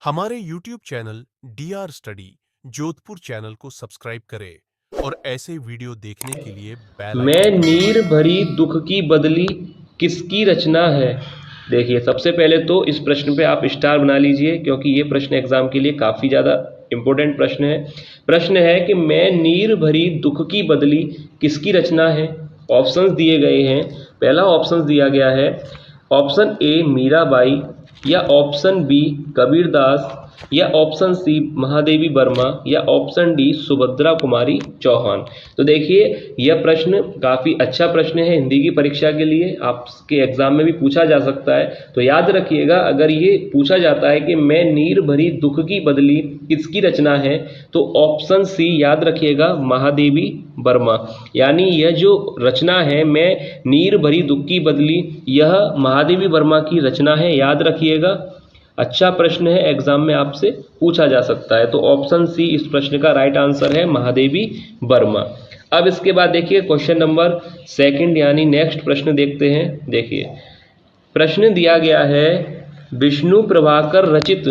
हमारे YouTube channel DR study Jodhpur channel को subscribe करें और ऐसे वीडियो देखने के लिए बेल मैं आइकन नीर भरी दुख की बदली किसकी रचना है। देखिए, सबसे पहले तो इस प्रश्न पे आप स्टार बना लीजिए, क्योंकि ये प्रश्न एग्जाम के लिए काफ़ी ज़्यादा इम्पोर्टेंट प्रश्न है। प्रश्न है कि मैं नीर भरी दुख की बदली किसकी रचना है। ऑप्शंस दिए गए हैं। पहला ऑप्शन दिया गया है, ऑप्शन ए मीराबाई, या ऑप्शन बी कबीरदास, या ऑप्शन सी महादेवी वर्मा, या ऑप्शन डी सुभद्रा कुमारी चौहान। तो देखिए, यह प्रश्न काफ़ी अच्छा प्रश्न है हिंदी की परीक्षा के लिए, आपके एग्जाम में भी पूछा जा सकता है। तो याद रखिएगा, अगर ये पूछा जाता है कि मैं नीर भरी दुख की बदली किसकी रचना है, तो ऑप्शन सी याद रखिएगा, महादेवी वर्मा। यानी यह जो रचना है मैं नीर भरी दुख की बदली, यह महादेवी वर्मा की रचना है, याद रखिएगा। अच्छा प्रश्न है, एग्जाम में आपसे पूछा जा सकता है। तो ऑप्शन सी इस प्रश्न का राइट आंसर है, महादेवी वर्मा। अब इसके बाद देखिए क्वेश्चन नंबर सेकंड यानी नेक्स्ट प्रश्न देखते हैं। देखिए, प्रश्न दिया गया है, विष्णु प्रभाकर रचित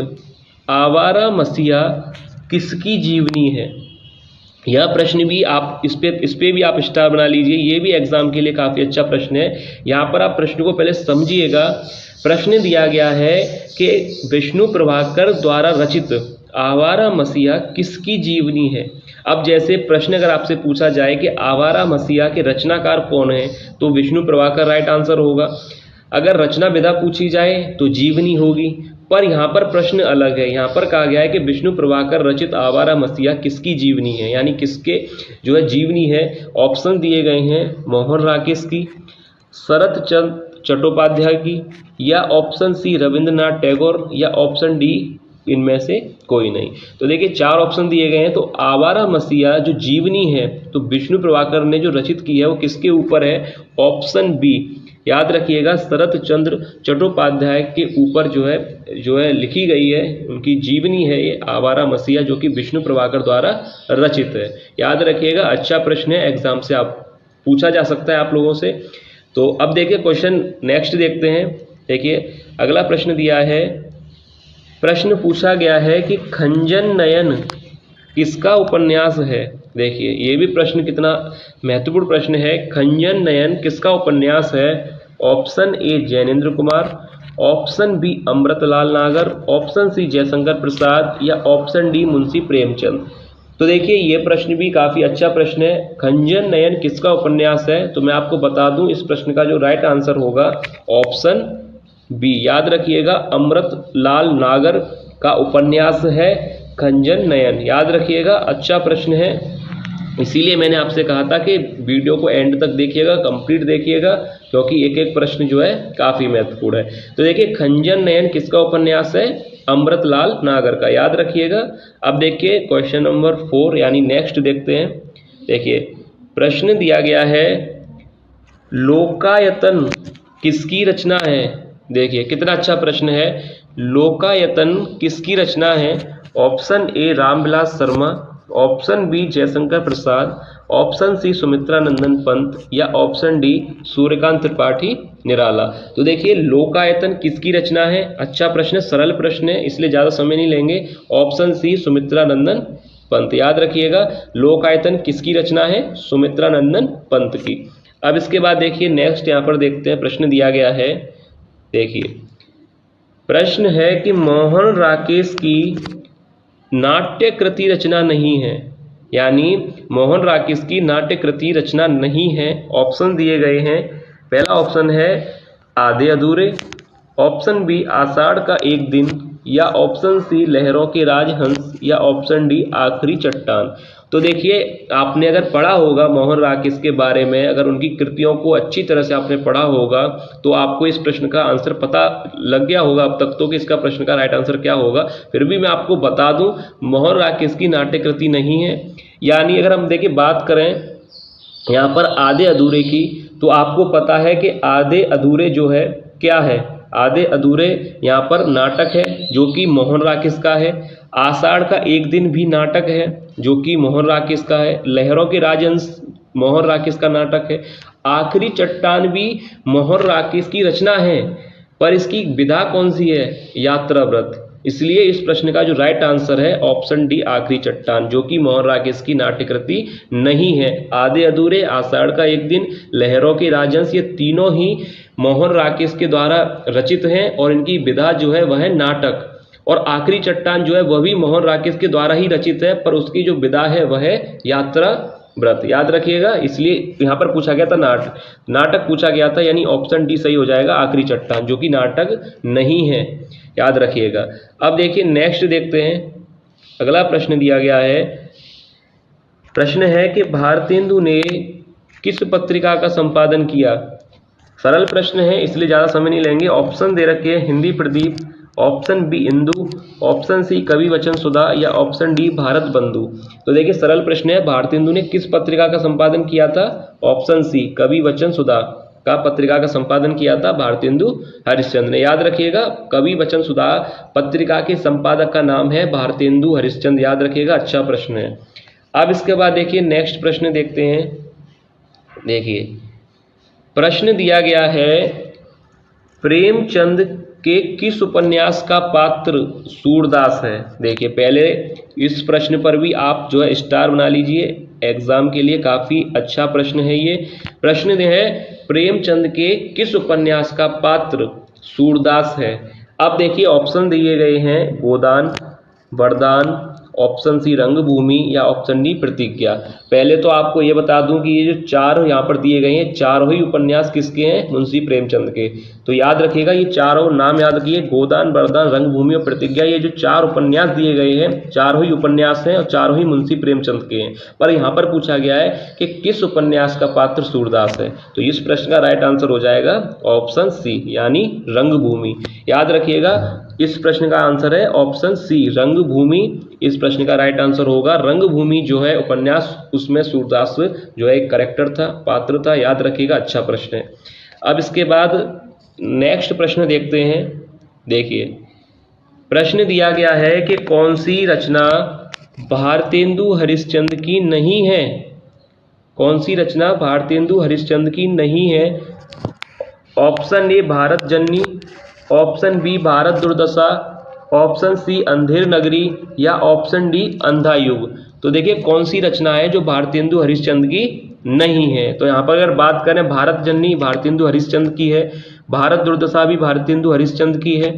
आवारा मसीहा किसकी जीवनी है। यह प्रश्न भी आप इस पे भी आप स्टार बना लीजिए, ये भी एग्जाम के लिए काफ़ी अच्छा प्रश्न है। यहाँ पर आप प्रश्न को पहले समझिएगा। प्रश्न दिया गया है कि विष्णु प्रभाकर द्वारा रचित आवारा मसीहा किसकी जीवनी है। अब जैसे प्रश्न अगर आपसे पूछा जाए कि आवारा मसीहा के रचनाकार कौन है, तो विष्णु प्रभाकर राइट आंसर होगा। अगर रचना विधा पूछी जाए तो जीवनी होगी। पर यहाँ पर प्रश्न अलग है। यहाँ पर कहा गया है कि विष्णु प्रभाकर रचित आवारा मसीहा किसकी जीवनी है, यानी किसके जो है जीवनी है। ऑप्शन दिए गए हैं, मोहन राकेश की, शरत चंद्र चट्टोपाध्याय की, या ऑप्शन सी रविंद्रनाथ टैगोर, या ऑप्शन डी इनमें से कोई नहीं। तो देखिए, चार ऑप्शन दिए गए हैं। तो आवारा मसीहा जो जीवनी है, तो विष्णु प्रभाकर ने जो रचित की है वो किसके ऊपर है। ऑप्शन बी याद रखिएगा, शरत चंद्र चट्टोपाध्याय के ऊपर जो है लिखी गई है, उनकी जीवनी है ये आवारा मसीहा, जो कि विष्णु प्रभाकर द्वारा रचित है। याद रखिएगा, अच्छा प्रश्न है, एग्जाम से आप पूछा जा सकता है आप लोगों से। तो अब देखिए क्वेश्चन नेक्स्ट देखते हैं। देखिए, अगला प्रश्न दिया है, प्रश्न पूछा गया है कि खंजन नयन किसका उपन्यास है। देखिए, ये भी प्रश्न कितना महत्वपूर्ण प्रश्न है। खंजन नयन किसका उपन्यास है। Option A Jainendra Kumar, option B Amritlal Nagar, option सी जयशंकर प्रसाद, या ऑप्शन डी मुंशी प्रेमचंद। तो देखिए, ये प्रश्न भी काफ़ी अच्छा प्रश्न है। खंजन नयन किसका उपन्यास है, तो मैं आपको बता दूं, इस प्रश्न का जो राइट आंसर होगा ऑप्शन बी याद रखिएगा, अमृतलाल नागर का उपन्यास है खंजन नयन। याद रखिएगा, अच्छा प्रश्न है, इसीलिए मैंने आपसे कहा था कि वीडियो को एंड तक देखिएगा, कंप्लीट देखिएगा, क्योंकि एक एक प्रश्न जो है काफ़ी महत्वपूर्ण है। तो देखिए, खंजन नयन किसका उपन्यास है। अमृतलाल नागर का, याद रखिएगा। अब देखिए क्वेश्चन नंबर 4 यानी नेक्स्ट देखते हैं। देखिए, प्रश्न दिया गया है, लोकायतन किसकी रचना है। देखिए, कितना अच्छा प्रश्न है। लोकायतन किसकी रचना है। Option A Ramvilas Sharma, option B Jaishankar Prasad, option C Sumitra Nandan Pant, या ऑप्शन डी सूर्यकांत त्रिपाठी निराला। तो देखिए, लोकायतन किसकी रचना है। अच्छा प्रश्न, सरल प्रश्न है, इसलिए ज़्यादा समय नहीं लेंगे। Option C Sumitra Nandan Pant. याद रखिएगा, लोकायतन किसकी रचना है, सुमित्रा नंदन पंत की। अब इसके बाद देखिए नेक्स्ट यहाँ पर देखते हैं, प्रश्न दिया गया है। देखिए, प्रश्न है कि मोहन राकेश की नाट्य कृति रचना नहीं है, यानी मोहन राकेश की नाट्य कृति रचना नहीं है। ऑप्शन दिए गए हैं। पहला ऑप्शन है आधे अधूरे, ऑप्शन बी आषाढ़ का एक दिन, या ऑप्शन सी लहरों के राजहंस, या ऑप्शन डी आखिरी चट्टान। तो देखिए, आपने अगर पढ़ा होगा मोहन राकेश के बारे में, अगर उनकी कृतियों को अच्छी तरह से आपने पढ़ा होगा, तो आपको इस प्रश्न का आंसर पता लग गया होगा अब तक तो कि इसका प्रश्न का राइट आंसर क्या होगा। फिर भी मैं आपको बता दूं, मोहन राकेश की नाट्य कृति नहीं है। यानी अगर हम देखिए बात करें यहाँ पर आधे अधूरे की, तो आपको पता है कि आधे अधूरे जो है क्या है। आधे अधूरे यहाँ पर नाटक है जो कि मोहन राकेश का है। आषाढ़ का एक दिन भी नाटक है जो कि मोहन राकेश का है। लहरों के राजहंस मोहन राकेश का नाटक है। आखिरी चट्टान भी मोहन राकेश की रचना है, पर इसकी विधा कौन सी है, यात्रा व्रत। इसलिए इस प्रश्न का जो राइट आंसर है ऑप्शन डी आखिरी चट्टान, जो कि मोहन राकेश की नाट्य कृति नहीं है। आधे अधूरे, आषाढ़ का एक दिन, लहरों के राजहंस, ये तीनों ही मोहन राकेश के द्वारा रचित हैं और इनकी विधा जो है वह है नाटक। और आखिरी चट्टान जो है वह भी मोहन राकेश के द्वारा ही रचित है, पर उसकी जो विधा है वह है यात्रा व्रत, याद रखिएगा। इसलिए यहाँ पर पूछा गया था नाटक पूछा गया था, यानी ऑप्शन डी सही हो जाएगा आखिरी चट्टान, जो कि नाटक नहीं है, याद रखिएगा। अब देखिए नेक्स्ट देखते हैं, अगला प्रश्न दिया गया है। प्रश्न है कि भारतेंदु ने किस पत्रिका का संपादन किया। सरल प्रश्न है इसलिए ज़्यादा समय नहीं लेंगे। ऑप्शन दे रखे हैं Hindi Pradeep, option B Indu, option C Kavi Vachan सुधा या ऑप्शन डी भारत बंधु। तो देखिए सरल प्रश्न है, भारतेंदु ने किस पत्रिका का संपादन किया था। ऑप्शन सी कवि वचन सुधा का पत्रिका का संपादन किया था भारतेंदु हरिश्चंद्र ने, याद रखिएगा। कवि वचन सुधा पत्रिका के संपादक का नाम है भारतेंदु हरिश्चंद्र, याद रखिएगा। अच्छा प्रश्न है। अब इसके बाद देखिए नेक्स्ट प्रश्न देखते हैं। देखिए प्रश्न दिया गया है, प्रेमचंद के किस उपन्यास का पात्र सूरदास है। देखिए पहले इस प्रश्न पर भी आप जो है स्टार बना लीजिए, एग्जाम के लिए काफ़ी अच्छा प्रश्न है ये। प्रश्न है प्रेमचंद के किस उपन्यास का पात्र सूरदास है। अब देखिए ऑप्शन दिए गए हैं, गोदान, वरदान, ऑप्शन सी रंगभूमि या ऑप्शन डी प्रतिज्ञा। पहले तो आपको ये बता दूं कि ये जो चार यहाँ पर दिए गए हैं, चारों ही उपन्यास किसके हैं, मुंशी प्रेमचंद के। तो याद रखिएगा ये चारों नाम याद रखिए, गोदान, वरदान, रंगभूमि और प्रतिज्ञा। ये जो चार उपन्यास दिए गए हैं, चारों ही उपन्यास हैं और चारों ही मुंशी प्रेमचंद के हैं। पर यहाँ पर पूछा गया है कि किस उपन्यास का पात्र सूरदास है, तो इस प्रश्न का राइट आंसर हो जाएगा ऑप्शन सी, यानी रंगभूमि। याद रखिएगा इस प्रश्न का आंसर है ऑप्शन सी, रंगभूमि। इस प्रश्न का राइट आंसर होगा रंगभूमि जो है उपन्यास, उसमें सूरदास जो है एक कैरेक्टर था, पात्र था, याद रखिएगा। अच्छा प्रश्न है। अब इसके बाद नेक्स्ट प्रश्न देखते हैं। देखिए प्रश्न दिया गया है कि कौन सी रचना भारतेंदु हरिश्चंद्र की नहीं है। कौन सी रचना भारतेंदु हरिश्चंद्र की नहीं है। Option A Bharat Janani, option B Bharat Durdasha, option सी अंधेर नगरी या ऑप्शन डी अंधा युग। तो देखिए कौन सी रचना है जो भारतेंदु हरिश्चंद्र की नहीं है। तो यहाँ पर अगर बात करें, भारत जननी भारतेंदु हरिश्चंद्र की है, भारत दुर्दशा भी भारतेंदु हरिश्चंद्र की है,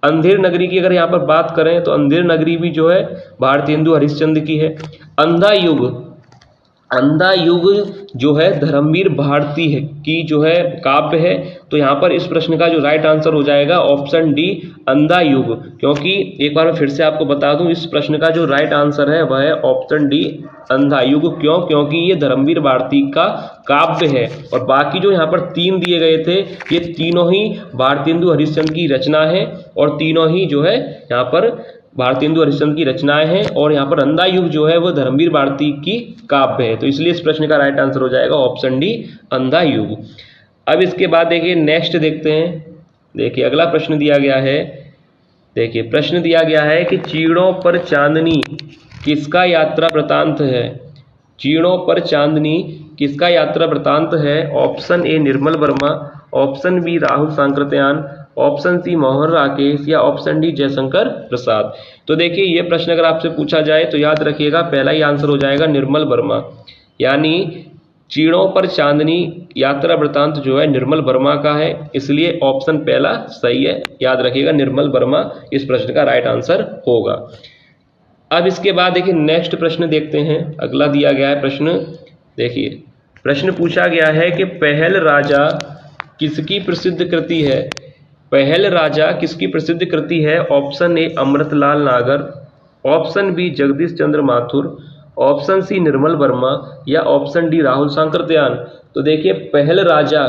अंधेर नगरी की अगर यहाँ पर बात करें तो अंधेर नगरी भी जो है भारतेंदु हरिश्चंद्र की है। अंधा युग जो है धर्मवीर भारती है की जो है काव्य है। तो यहाँ पर इस प्रश्न का जो राइट आंसर हो जाएगा ऑप्शन डी अंधा युग, क्योंकि एक बार मैं फिर से आपको बता दूं इस प्रश्न का जो राइट आंसर है वह है ऑप्शन डी अंधा युग। क्यों? क्योंकि ये धर्मवीर भारती का काव्य है और बाकी जो यहाँ पर तीन दिए गए थे ये तीनों ही भारतेंदु हरिश्चंद्र की रचना है और तीनों ही जो है यहाँ पर भारतेंदु हरिश्चंद्र की रचनाएं हैं और यहाँ पर अंधा युग जो है वह धर्मवीर भारती की काव्य है। तो इसलिए इस प्रश्न का राइट आंसर हो जाएगा ऑप्शन डी अंधा युग। अब इसके बाद देखिए नेक्स्ट देखते हैं। देखिए अगला प्रश्न दिया गया है। देखिए प्रश्न दिया गया है कि चीड़ों पर चांदनी किसका यात्रा वृतांत है। चीड़ों पर चांदनी किसका यात्रा वृतांत है। Option A Nirmal Verma, option B Rahul Sankrityayan, option C Mohan Rakesh या ऑप्शन डी जयशंकर प्रसाद। तो देखिए ये प्रश्न अगर आपसे पूछा जाए तो याद रखिएगा पहला ही आंसर हो जाएगा निर्मल वर्मा, यानी चीड़ों पर चांदनी यात्रा वृतांत जो है निर्मल वर्मा का है, इसलिए ऑप्शन पहला सही है। याद रखिएगा निर्मल वर्मा इस प्रश्न का राइट आंसर होगा। अब इसके बाद देखिए नेक्स्ट प्रश्न देखते हैं। अगला दिया गया है प्रश्न। देखिए प्रश्न पूछा गया है कि पहल राजा किसकी प्रसिद्ध कृति है। पहल राजा किसकी प्रसिद्ध कृति है। ऑप्शन ए अमृतलाल नागर, ऑप्शन बी जगदीश चंद्र माथुर, ऑप्शन सी निर्मल वर्मा या ऑप्शन डी राहुल सांकृत्यायन। तो देखिए पहल राजा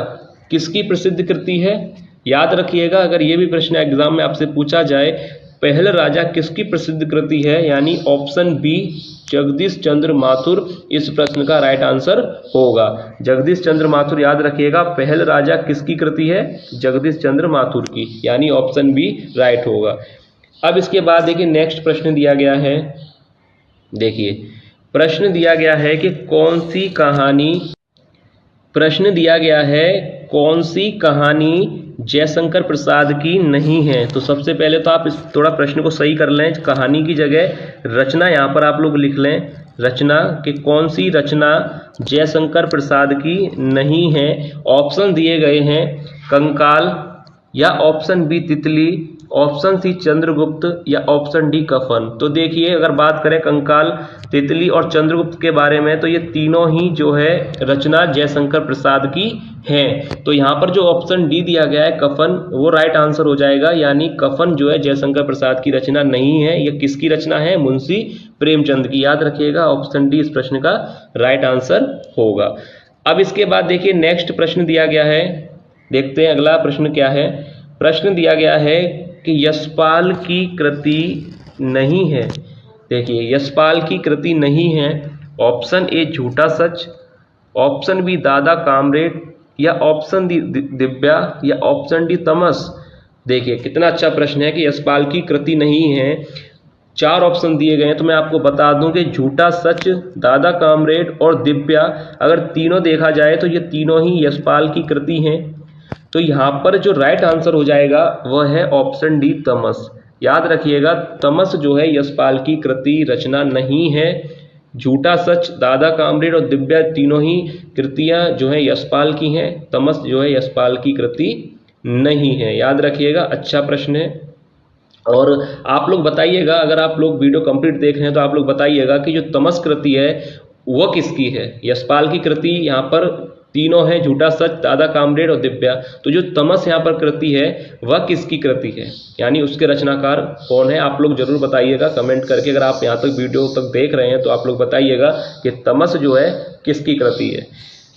किसकी प्रसिद्ध कृति है। याद रखिएगा अगर ये भी प्रश्न एग्जाम में आपसे पूछा जाए पहल राजा किसकी प्रसिद्ध कृति है, यानी ऑप्शन बी जगदीश चंद्र माथुर इस प्रश्न का राइट आंसर होगा। जगदीश चंद्र माथुर, याद रखिएगा पहल राजा किसकी कृति है, जगदीश चंद्र माथुर की, यानी ऑप्शन बी राइट होगा। अब इसके बाद देखिए नेक्स्ट प्रश्न दिया गया है। देखिए प्रश्न दिया गया है कि कौन सी कहानी, प्रश्न दिया गया है कौन सी कहानी जयशंकर प्रसाद की नहीं है। तो सबसे पहले तो आप इस थोड़ा प्रश्न को सही कर लें, कहानी की जगह रचना यहाँ पर आप लोग लिख लें, रचना कि कौन सी रचना जयशंकर प्रसाद की नहीं है। ऑप्शन दिए गए हैं कंकाल, या ऑप्शन बी तितली, ऑप्शन सी चंद्रगुप्त, या ऑप्शन डी कफन। तो देखिए अगर बात करें कंकाल, तितली और चंद्रगुप्त के बारे में, तो ये तीनों ही जो है रचना जयशंकर प्रसाद की हैं। तो यहाँ पर जो ऑप्शन डी दिया गया है कफन, वो राइट आंसर हो जाएगा, यानी कफन जो है जयशंकर प्रसाद की रचना नहीं है। ये किसकी रचना है? मुंशी प्रेमचंद की। याद रखिएगा ऑप्शन डी इस प्रश्न का राइट आंसर होगा। अब इसके बाद देखिए नेक्स्ट प्रश्न दिया गया है, देखते हैं अगला प्रश्न क्या है। प्रश्न दिया गया है कि यशपाल की कृति नहीं है। देखिए यशपाल की कृति नहीं है। ऑप्शन ए झूठा सच, ऑप्शन बी दादा कामरेड, या ऑप्शन डी दिव्या, या ऑप्शन डी तमस। देखिए कितना अच्छा प्रश्न है कि यशपाल की कृति नहीं है। 4 ऑप्शन दिए गए हैं, तो मैं आपको बता दूं कि झूठा सच, दादा कामरेड और दिव्या, अगर तीनों देखा जाए तो ये तीनों ही यशपाल की कृति हैं। तो यहाँ पर जो राइट आंसर हो जाएगा वह है ऑप्शन डी तमस। याद रखिएगा तमस जो है यशपाल की कृति रचना नहीं है। झूठा सच, दादा कामरेड और दिव्या तीनों ही कृतियां जो है यशपाल की हैं, तमस जो है यशपाल की कृति नहीं है। याद रखिएगा, अच्छा प्रश्न है। और आप लोग बताइएगा, अगर आप लोग वीडियो कंप्लीट देख रहे हैं तो आप लोग बताइएगा कि जो तमस कृति है वह किसकी है। यशपाल की कृति यहाँ पर तीनों है, झूठा सच, दादा कामरेड और दिव्या। तो जो तमस यहाँ पर कृति है वह किसकी कृति है, यानी उसके रचनाकार कौन है, आप लोग जरूर बताइएगा कमेंट करके। अगर आप यहाँ तक वीडियो तक देख रहे हैं तो आप लोग बताइएगा कि तमस जो है किसकी कृति है।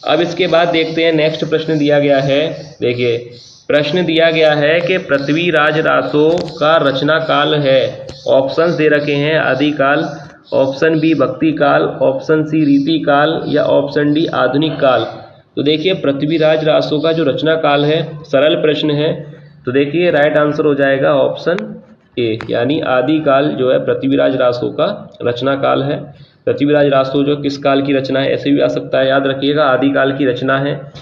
अब इसके बाद देखते हैं नेक्स्ट प्रश्न दिया गया है। देखिए प्रश्न दिया गया है कि पृथ्वीराज रासो का रचना काल है। ऑप्शंस दे रखे हैं आदिकाल, ऑप्शन बी भक्ति काल, ऑप्शन सी रीति काल, या ऑप्शन डी आधुनिक काल। तो देखिए पृथ्वीराज रासो का जो रचना काल है, सरल प्रश्न है, तो देखिए राइट आंसर हो जाएगा ऑप्शन ए, यानी आदिकाल जो है पृथ्वीराज रासो का रचना काल है। पृथ्वीराज रासो जो किस काल की रचना है, ऐसे भी आ सकता है, याद रखिएगा आदिकाल की रचना है।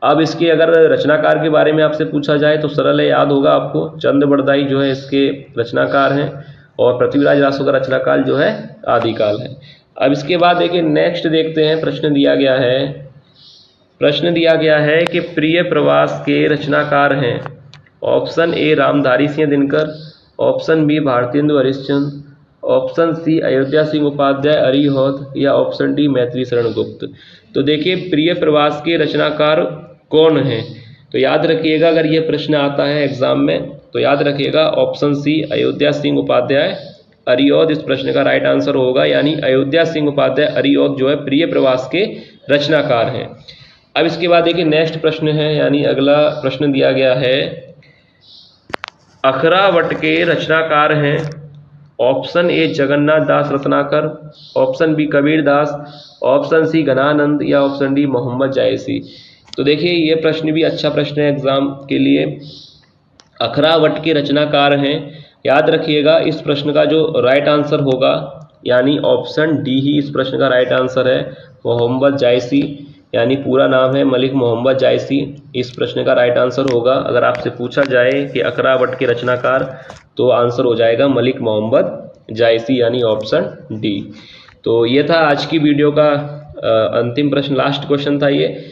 अब इसके अगर रचनाकार के बारे में आपसे पूछा जाए तो सरल है, याद होगा आपको, चंद बरदाई जो है इसके रचनाकार हैं, और पृथ्वीराज रासो का रचनाकाल जो है आदिकाल है। अब इसके बाद देखिए नेक्स्ट देखते हैं, प्रश्न दिया गया है कि प्रिय प्रवास के रचनाकार हैं। Option A Ramdhari Singh Dinkar, option B Bharatendu Harishchandra, option C Ayodhya Singh Upadhyay Hariaudh, या ऑप्शन डी मैथिली शरण गुप्त। तो देखिए प्रिय प्रवास के रचनाकार कौन हैं, तो याद रखिएगा अगर ये प्रश्न आता है एग्जाम में तो याद रखिएगा ऑप्शन सी अयोध्या सिंह उपाध्याय अरिहौद इस प्रश्न का राइट आंसर होगा, यानी अयोध्या सिंह उपाध्याय अरिहौद जो है प्रिय प्रवास के रचनाकार हैं। अब इसके बाद देखिए नेक्स्ट प्रश्न है, यानी अगला प्रश्न दिया गया है, अखरावट के रचनाकार हैं। Option A Jagannath Das Ratnakar, option B Kabir Das, option C Ghananand, या ऑप्शन डी मोहम्मद जायसी। तो देखिए ये प्रश्न भी अच्छा प्रश्न है एग्जाम के लिए। अखरावट के रचनाकार हैं, याद रखिएगा इस प्रश्न का जो राइट आंसर होगा, यानी ऑप्शन डी ही इस प्रश्न का राइट आंसर है, मोहम्मद जायसी, यानी पूरा नाम है मलिक मोहम्मद जायसी, इस प्रश्न का राइट आंसर होगा। अगर आपसे पूछा जाए कि अखरावट के रचनाकार, तो आंसर हो जाएगा मलिक मोहम्मद जायसी, यानी ऑप्शन डी। तो ये था आज की वीडियो का अंतिम प्रश्न, लास्ट क्वेश्चन था ये।